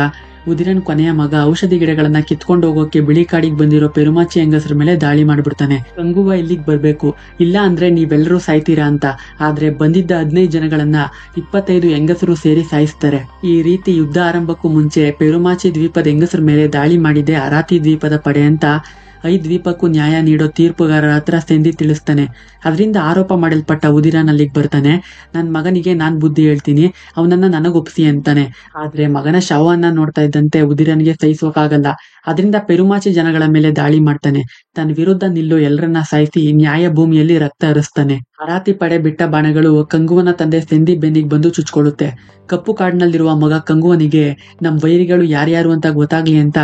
ಉದಿರನ್ ಕೊನೆಯ ಮಗ ಔಷಧಿ ಗಿಡಗಳನ್ನ ಕಿತ್ಕೊಂಡು ಹೋಗೋಕೆ ಬಿಳಿ ಕಾಡಿಗೆ ಬಂದಿರೋ ಪೆರುಮಾಚಿ ಹೆಂಗಸರ ಮೇಲೆ ದಾಳಿ ಮಾಡ್ಬಿಡ್ತಾನೆ. ಕಂಗುವ ಇಲ್ಲಿಗೆ ಬರ್ಬೇಕು, ಇಲ್ಲ ಅಂದ್ರೆ ನೀವೆಲ್ಲರೂ ಸಾಯ್ತೀರಾ ಅಂತ. ಆದ್ರೆ ಬಂದಿದ್ದ 15 ಜನಗಳನ್ನ 25 ಹೆಂಗಸರು ಸೇರಿ ಸಾಯಿಸ್ತಾರೆ. ಈ ರೀತಿ ಯುದ್ಧ ಆರಂಭಕ್ಕೂ ಮುಂಚೆ ಪೆರುಮಾಚಿ ದ್ವೀಪದ ಹೆಂಗಸರ ಮೇಲೆ ದಾಳಿ ಮಾಡಿದೆ ಅರಾತಿ ದ್ವೀಪದ ಪಡೆ ಅಂತ 5 ದ್ವೀಪಕ್ಕೂ ನ್ಯಾಯ ನೀಡೋ ತೀರ್ಪುಗಾರರ ಹತ್ರ ಸಂಧಿ ತಿಳಿಸ್ತಾನೆ. ಅದರಿಂದ ಆರೋಪ ಮಾಡಲ್ಪಟ್ಟ ಉದಿರನ್ ಅಲ್ಲಿಗೆ ಬರ್ತಾನೆ. ನನ್ ಮಗನಿಗೆ ನಾನ್ ಬುದ್ಧಿ ಹೇಳ್ತೀನಿ, ಅವನನ್ನ ನನಗೊಪ್ಸಿ ಅಂತಾನೆ. ಆದ್ರೆ ಮಗನ ಶವವನ್ನ ನೋಡ್ತಾ ಇದ್ದಂತೆ ಉದಿರನ್ಗೆ ಸಹಿಸೋಕಾಗಲ್ಲ. ಅದರಿಂದ ಪೆರುಮಾಚಿ ಜನಗಳ ಮೇಲೆ ದಾಳಿ ಮಾಡ್ತಾನೆ. ತನ್ನ ವಿರುದ್ಧ ನಿಲ್ಲೋ ಎಲ್ಲರನ್ನ ಸಾಯಿಸಿ ನ್ಯಾಯ ಭೂಮಿಯಲ್ಲಿ ರಕ್ತ ಹರಿಸ್ತಾನೆ. ಅರಾತಿ ಪಡೆ ಬಿಟ್ಟ ಬಾಣಗಳು ಕಂಗುವನ ತಂದೆ ಸಂಧಿ ಬೆನ್ನಿಗೆ ಬಂದು ಚುಚ್ಕೊಳ್ಳುತ್ತೆ. ಕಪ್ಪು ಕಾಡಿನಲ್ಲಿರುವ ಮಗ ಕಂಗುವನಿಗೆ ನಮ್ ವೈರಿಗಳು ಯಾರ್ಯಾರು ಅಂತ ಗೊತ್ತಾಗ್ಲಿ ಅಂತ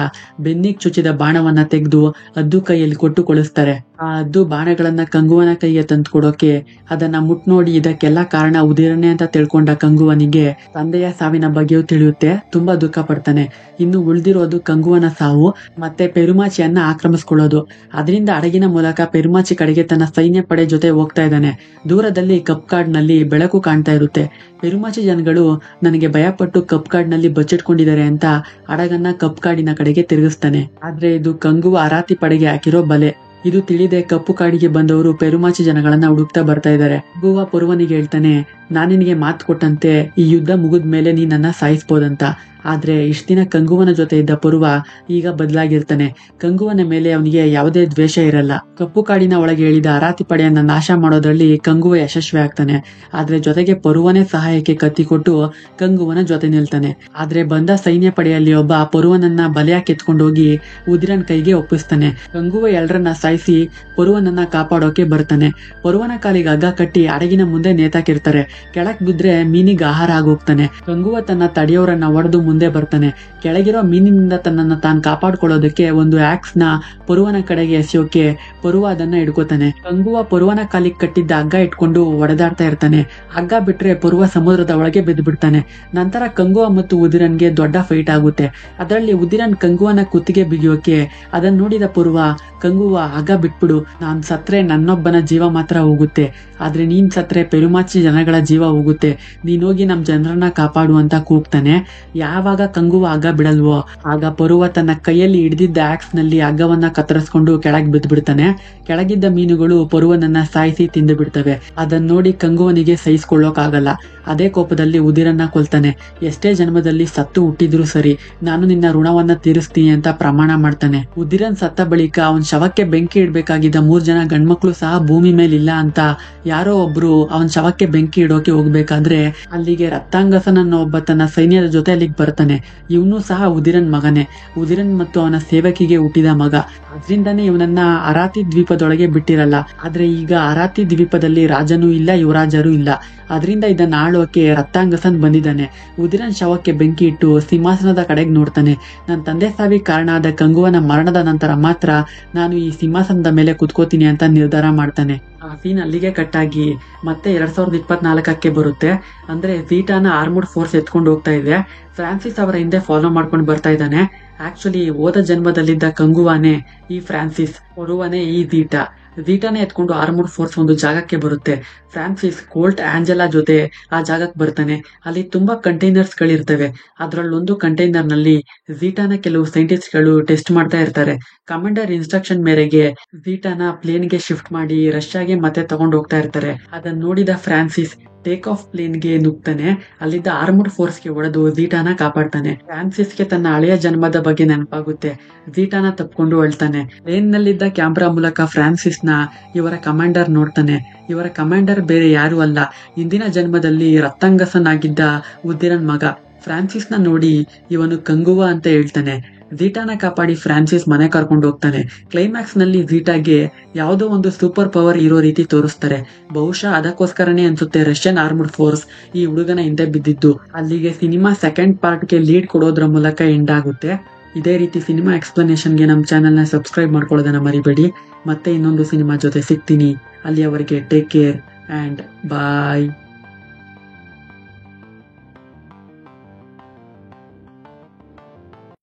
ಬೆನ್ನಿಗೆ ಚುಚ್ಚಿದ ಬಾಣವನ್ನ ತೆಗೆದು ಅದ್ದು ಕೈಯಲ್ಲಿ ಕೊಟ್ಟು ಕಳಿಸ್ತಾರೆ. ಆ ಅದ್ದು ಬಾಣಗಳನ್ನ ಕಂಗುವನ ಕೈಗೆ ತಂದು ಕೊಡೋಕೆ ಅದನ್ನ ಮುಟ್ ನೋಡಿ ಇದಕ್ಕೆಲ್ಲ ಕಾರಣ ಉದಿರನೇ ಅಂತ ತಿಳ್ಕೊಂಡ ಕಂಗುವನಿಗೆ ತಂದೆಯ ಸಾವಿನ ಬಗ್ಗೆಯೂ ತಿಳಿಯುತ್ತೆ. ತುಂಬಾ ದುಃಖ ಪಡ್ತಾನೆ. ಇನ್ನು ಉಳಿದಿರೋದು ಕಂಗುವನ ಸಾವು ಮತ್ತೆ ಪೆರುಮಾಚಿಯನ್ನ ಆಕ್ರಮಿಸ್ಕೊಳ್ಳೋದು. ಅದರಿಂದ ಹಡಗಿನ ಮೂಲಕ ಪೆರುಮಾಚಿ ಕಡೆಗೆ ತನ್ನ ಸೈನ್ಯ ಪಡೆ ಜೊತೆ ಹೋಗ್ತಾ ಇದ್ದಾನೆ. ದೂರದಲ್ಲಿ ಕಪ್ ಕಾಡ್ನಲ್ಲಿ ಬೆಳಕು ಕಾಣ್ತಾ ಇರುತ್ತೆ. ಪೆರುಮಾಚಿ ಜನಗಳು ನನಗೆ ಭಯಪಟ್ಟು ಕಪ್ ಕಾಡ್ನಲ್ಲಿ ಬಚ್ಚಿಟ್ಕೊಂಡಿದ್ದಾರೆ ಅಂತ ಹಡಗನ್ನ ಕಪ್ ಕಾಡಿನ ಕಡೆಗೆ ತಿರುಗಿಸ್ತಾನೆ. ಆದ್ರೆ ಇದು ಕಂಗುವ ಅರಾತಿ ಪಡೆಗೆ ಹಾಕಿರೋ ಬಲೆ. ಇದು ತಿಳಿದೆ ಕಪ್ಪು ಕಾಡಿಗೆ ಬಂದವರು ಪೆರುಮಾಚಿ ಜನಗಳನ್ನ ಹುಡುಕ್ತಾ ಬರ್ತಾ ಇದ್ದಾರೆ. ಕಂಗುವ ಪುರುವನಿಗೆ ಹೇಳ್ತಾನೆ, ನಾನು ನಿನಗೆ ಮಾತು ಕೊಟ್ಟಂತೆ ಈ ಯುದ್ಧ ಮುಗಿದ್ಮೇಲೆ ನೀ ನನ್ನ ಸಾಯಿಸ್ಬೋದಂತ. ಆದ್ರೆ ಇಷ್ಟ ದಿನ ಕಂಗುವನ ಜೊತೆ ಇದ್ದ ಪುರುವ ಈಗ ಬದಲಾಗಿರ್ತಾನೆ. ಕಂಗುವನ ಮೇಲೆ ಅವನಿಗೆ ಯಾವುದೇ ದ್ವೇಷ ಇರಲ್ಲ. ಕಪ್ಪು ಕಾಡಿನ ಒಳಗೆ ಇಳಿದ ಅರಾತಿ ಪಡೆಯನ್ನ ನಾಶ ಮಾಡೋದ್ರಲ್ಲಿ ಕಂಗುವ ಯಶಸ್ವಿ ಆಗ್ತಾನೆ. ಆದ್ರೆ ಜೊತೆಗೆ ಪರುವನೇ ಸಹಾಯಕ್ಕೆ ಕತ್ತಿ ಕೊಟ್ಟು ಕಂಗುವನ ಜೊತೆ ನಿಲ್ತಾನೆ. ಆದ್ರೆ ಬಂದ ಸೈನ್ಯ ಪಡೆಯಲ್ಲಿ ಒಬ್ಬ ಪರುವನನ್ನ ಬಲೆಯಾಗಿ ಎತ್ಕೊಂಡೋಗಿ ಉದಿರನ್ ಕೈಗೆ ಒಪ್ಪಿಸ್ತಾನೆ. ಕಂಗುವ ಎಲ್ಲರನ್ನ ಸಾಯಿಸಿ ಪರುವನನ್ನ ಕಾಪಾಡೋಕೆ ಬರ್ತಾನೆ. ಪರುವನ ಕಾಲಿಗೆ ಹಗ್ಗ ಕಟ್ಟಿ ಹಡಗಿನ ಮುಂದೆ ನೇತಾಕಿರ್ತಾರೆ. ಕೆಳಕ್ ಬಿದ್ರೆ ಮೀನಿಗೆ ಆಹಾರ ಆಗೋಗ್ತಾನೆ. ಕಂಗುವ ತನ್ನ ತಡೆಯೋರನ್ನ ಒಡೆದು ಮುಂದೆ ಬರ್ತಾನೆ. ಕೆಳಗಿರೋ ಮೀನಿನಿಂದ ತನ್ನನ್ನ ತಾನು ಕಾಪಾಡ್ಕೊಳ್ಳೋದಕ್ಕೆ ಒಂದು ಆಕ್ಸ್ ನ ಪರುವನ ಕಡೆಗೆ ಎಸೆಯೋಕೆ ಪರುವ ಅದನ್ನ ಹಿಡ್ಕೋತಾನೆ. ಕಂಗುವ ಪರುವನ ಕಾಲಿಗೆ ಕಟ್ಟಿದ್ದ ಹಗ್ಗ ಇಟ್ಕೊಂಡು ಒಡೆದಾಡ್ತಾ ಇರ್ತಾನೆ. ಹಗ್ಗ ಬಿಟ್ರೆ ಪರುವ ಸಮುದ್ರದ ಒಳಗೆ ಬಿದ್ದು ಬಿಡ್ತಾನೆ. ನಂತರ ಕಂಗುವ ಮತ್ತು ಉದಿರನ್ಗೆ ದೊಡ್ಡ ಫೈಟ್ ಆಗುತ್ತೆ. ಅದರಲ್ಲಿ ಉದಿರನ್ ಕಂಗುವನ ಕುತ್ತಿಗೆ ಬಿಗಿಯೋಕೆ ಅದನ್ನ ನೋಡಿದ ಪರುವ, ಕಂಗುವ ಹಗ್ಗ ಬಿಟ್ಬಿಡು, ನಾನ್ ಸತ್ರೆ ನನ್ನೊಬ್ಬನ ಜೀವ ಮಾತ್ರ ಹೋಗುತ್ತೆ, ಆದ್ರೆ ನೀನ್ ಸತ್ರೆ ಪೆರುಮಾಚಿ ಜನಗಳ ಜೀವ ಹೋಗುತ್ತೆ, ನೀನೋಗಿ ನಮ್ ಜನರನ್ನ ಕಾಪಾಡು ಅಂತ ಕೂಗ್ತಾನೆ. ಯಾವಾಗ ಕಂಗುವ ಹಗ್ಗ ಬಿಡಲ್ವೋ ಆಗ ಪರುವ ತನ್ನ ಕೈಯಲ್ಲಿ ಹಿಡಿದಿದ್ದ ಆಕ್ಸ್ ನಲ್ಲಿ ಹಗ್ಗವನ್ನ ಕತ್ತರಿಸ್ಕೊಂಡು ಕೆಳಗೆ ಬಿದ್ದು ಬಿಡ್ತಾನೆ. ಕೆಳಗಿದ್ದ ಮೀನುಗಳು ಪರುವನನ್ನ ಸಾಯಿಸಿ ತಿಂದು ಬಿಡ್ತವೆ. ಅದನ್ನ ನೋಡಿ ಕಂಗುವನಿಗೆ ಸಹಿಸ್ಕೊಳ್ಳೋಕಾಗಲ್ಲ. ಅದೇ ಕೋಪದಲ್ಲಿ ಉದಿರನ್ನ ಕೊಲ್ತಾನೆ. ಎಷ್ಟೇ ಜನ್ಮದಲ್ಲಿ ಸತ್ತು ಹುಟ್ಟಿದ್ರು ಸರಿ, ನಾನು ನಿನ್ನ ಋಣವನ್ನ ತೀರಿಸ್ತೀನಿ ಅಂತ ಪ್ರಮಾಣ ಮಾಡ್ತಾನೆ. ಉದಿರನ್ ಸತ್ತ ಬಳಿಕ ಅವನ್ ಶವಕ್ಕೆ ಬೆಂಕಿ ಇಡ್ಬೇಕಾಗಿದ್ದ 3 ಜನ ಗಂಡ್ಮಕ್ಳು ಸಹ ಭೂಮಿ ಮೇಲಿಲ್ಲ ಅಂತ ಯಾರೋ ಒಬ್ರು ಅವನ್ ಶವಕ್ಕೆ ಬೆಂಕಿ ಇಡೋಕೆ ಹೋಗ್ಬೇಕಾದ್ರೆ ಅಲ್ಲಿಗೆ ರಕ್ತಾಂಗಸನ್ ಅನ್ನೋ ಒಬ್ಬ ತನ್ನ ಸೈನ್ಯದ ಜೊತೆ ಅಲ್ಲಿಗೆ ಬರ್ತಾನೆ. ಇವನು ಸಹ ಉದಿರನ್ ಮಗನೇ. ಉದಿರನ್ ಮತ್ತು ಅವನ ಸೇವಕಿಗೆ ಹುಟ್ಟಿದ ಮಗ. ಅದ್ರಿಂದಾನೇ ಇವನನ್ನ ಅರಾತಿ ದ್ವೀಪದೊಳಗೆ ಬಿಟ್ಟಿರಲ್ಲ. ಆದ್ರೆ ಈಗ ಅರಾತಿ ದ್ವೀಪದಲ್ಲಿ ರಾಜನೂ ಇಲ್ಲ, ಯುವರಾಜರು ಇಲ್ಲ. ಅದರಿಂದ ಇದನ್ನ ಆಳೋಕೆ ರಕ್ತಾಂಗಸನ್ ಬಂದಿದ್ದಾನೆ. ಉದಿರನ್ ಶವಕ್ಕೆ ಬೆಂಕಿ ಇಟ್ಟು ಸಿಂಹಾಸನದ ಕಡೆಗೆ ನೋಡ್ತಾನೆ. ನನ್ನ ತಂದೆ ಸಾವಿಗೆ ಕಾರಣ ಆದ ಕಂಗುವನ ಮರಣದ ನಂತರ ಮಾತ್ರ ನಾನು ಈ ಸಿಂಹಾಸನದ ಮೇಲೆ ಕುತ್ಕೋತೀನಿ ಅಂತ ನಿರ್ಧಾರ ಮಾಡ್ತಾನೆ. ಆ ಸೀನ್ ಅಲ್ಲಿಗೆ ಕಟ್ಟಾಗಿ ಮತ್ತೆ 2024ಕ್ಕೆ ಬರುತ್ತೆ. ಅಂದ್ರೆ ಝೀಟಾನ ಆರ್ಮುಡ್ ಫೋರ್ಸ್ ಎತ್ಕೊಂಡು ಹೋಗ್ತಾ ಇದೆ. ಫ್ರಾನ್ಸಿಸ್ ಅವರ ಹಿಂದೆ ಫಾಲೋ ಮಾಡ್ಕೊಂಡು ಬರ್ತಾ ಇದ್ದಾನೆ. ಆಕ್ಚುಲಿ ಹೋದ ಜನ್ಮದಲ್ಲಿದ್ದ ಕಂಗುವಾನೇ ಈ ಫ್ರಾನ್ಸಿಸ್, ಪರುವನೇ ಈ ಝೀಟಾನೇ ಎತ್ಕೊಂಡು ಆರ್ಮುಡ್ ಫೋರ್ಸ್ ಒಂದು ಜಾಗಕ್ಕೆ ಬರುತ್ತೆ. ಫ್ರಾನ್ಸಿಸ್ ಕೋಲ್ಟ್ ಆಂಜೆಲಾ ಜೊತೆ ಆ ಜಾಗಕ್ಕೆ ಬರ್ತಾನೆ. ಅಲ್ಲಿ ತುಂಬಾ ಕಂಟೈನರ್ಸ್ ಗಳಿರ್ತವೆ. ಅದ್ರಲ್ಲೊಂದು ಕಂಟೈನರ್ ನಲ್ಲಿ ಝೀಟಾನ ಕೆಲವು ಸೈಂಟಿಸ್ಟ್ ಗಳು ಟೆಸ್ಟ್ ಮಾಡ್ತಾ ಇರ್ತಾರೆ. ಕಮಾಂಡರ್ ಇನ್ಸ್ಟ್ರಕ್ಷನ್ ಮೇರೆಗೆ ಝೀಟಾನ ಪ್ಲೇನ್ಗೆ ಶಿಫ್ಟ್ ಮಾಡಿ ರಷ್ಯಾಗೆ ಮತ್ತೆ ತಗೊಂಡು ಹೋಗ್ತಾ ಇರ್ತಾರೆ. ಅದನ್ನ ನೋಡಿದ ಫ್ರಾನ್ಸಿಸ್ ಟೇಕ್ ಆಫ್ ಪ್ಲೇನ್ಗೆ ನುಗ್ತಾನೆ. ಅಲ್ಲಿದ್ದ ಆರ್ಮಡ್ ಫೋರ್ಸ್ಗೆ ಹೊಡೆದು ಝೀಟಾನ ಕಾಪಾಡ್ತಾನೆ. ಫ್ರಾನ್ಸಿಸ್ಗೆ ತನ್ನ ಹಳೆಯ ಜನ್ಮದ ಬಗ್ಗೆ ನೆನಪಾಗುತ್ತೆ. ಝೀಟಾನ ತಪ್ಕೊಂಡು ಅಳ್ತಾನೆ. ಪ್ಲೇನ್ ನಲ್ಲಿದ್ದ ಕ್ಯಾಮ್ರಾ ಮೂಲಕ ಫ್ರಾನ್ಸಿಸ್ ನ ಇವರ ಕಮಾಂಡರ್ ನೋಡ್ತಾನೆ. ಇವರ ಕಮಾಂಡರ್ ಬೇರೆ ಯಾರು ಅಲ್ಲ, ಇಂದಿನ ಜನ್ಮದಲ್ಲಿ ರಕ್ತಾಂಗಸನ್ ಆಗಿದ್ದ ಉದಿರನ್ ಮಗ. ಫ್ರಾನ್ಸಿಸ್ ನ ನೋಡಿ ಇವನು ಕಂಗುವ ಅಂತ ಹೇಳ್ತಾನೆ. ಝೀಟಾನ ಕಾಪಾಡಿ ಫ್ರಾನ್ಸಿಸ್ ಮನೆ ಕರ್ಕೊಂಡು ಹೋಗ್ತಾನೆ. ಕ್ಲೈಮ್ಯಾಕ್ಸ್ ನಲ್ಲಿ ಝೀಟಾಗೆ ಯಾವುದೋ ಒಂದು ಸೂಪರ್ ಪವರ್ ಇರೋ ರೀತಿ ತೋರಿಸ್ತಾರೆ. ಬಹುಶಃ ಅದಕ್ಕೋಸ್ಕರನೇ ಅನ್ಸುತ್ತೆ ರಷ್ಯನ್ ಆರ್ಮಡ್ ಫೋರ್ಸ್ ಈ ಹುಡುಗನ ಹಿಂದೆ ಬಿದ್ದಿದ್ದು. ಅಲ್ಲಿಗೆ ಸಿನಿಮಾ ಸೆಕೆಂಡ್ ಪಾರ್ಟ್ಗೆ ಲೀಡ್ ಕೊಡೋದ್ರ ಮೂಲಕ ಎಂಡ್ ಆಗುತ್ತೆ. ಇದೇ ರೀತಿ ಸಿನಿಮಾ ಎಕ್ಸ್ಪ್ಲನೇಷನ್ಗೆ ನಮ್ಮ ಚಾನೆಲ್ನ ಸಬ್ಸ್ಕ್ರೈಬ್ ಮಾಡ್ಕೊಳ್ಳೋದನ್ನ ಮರಿಬೇಡಿ. ಮತ್ತೆ ಇನ್ನೊಂದು ಸಿನಿಮಾ ಜೊತೆ ಸಿಗ್ತೀನಿ. ಅಲ್ಲಿಯವರೆಗೆ ಟೇಕ್ ಕೇರ್ ಅಂಡ್ ಬಾಯ್.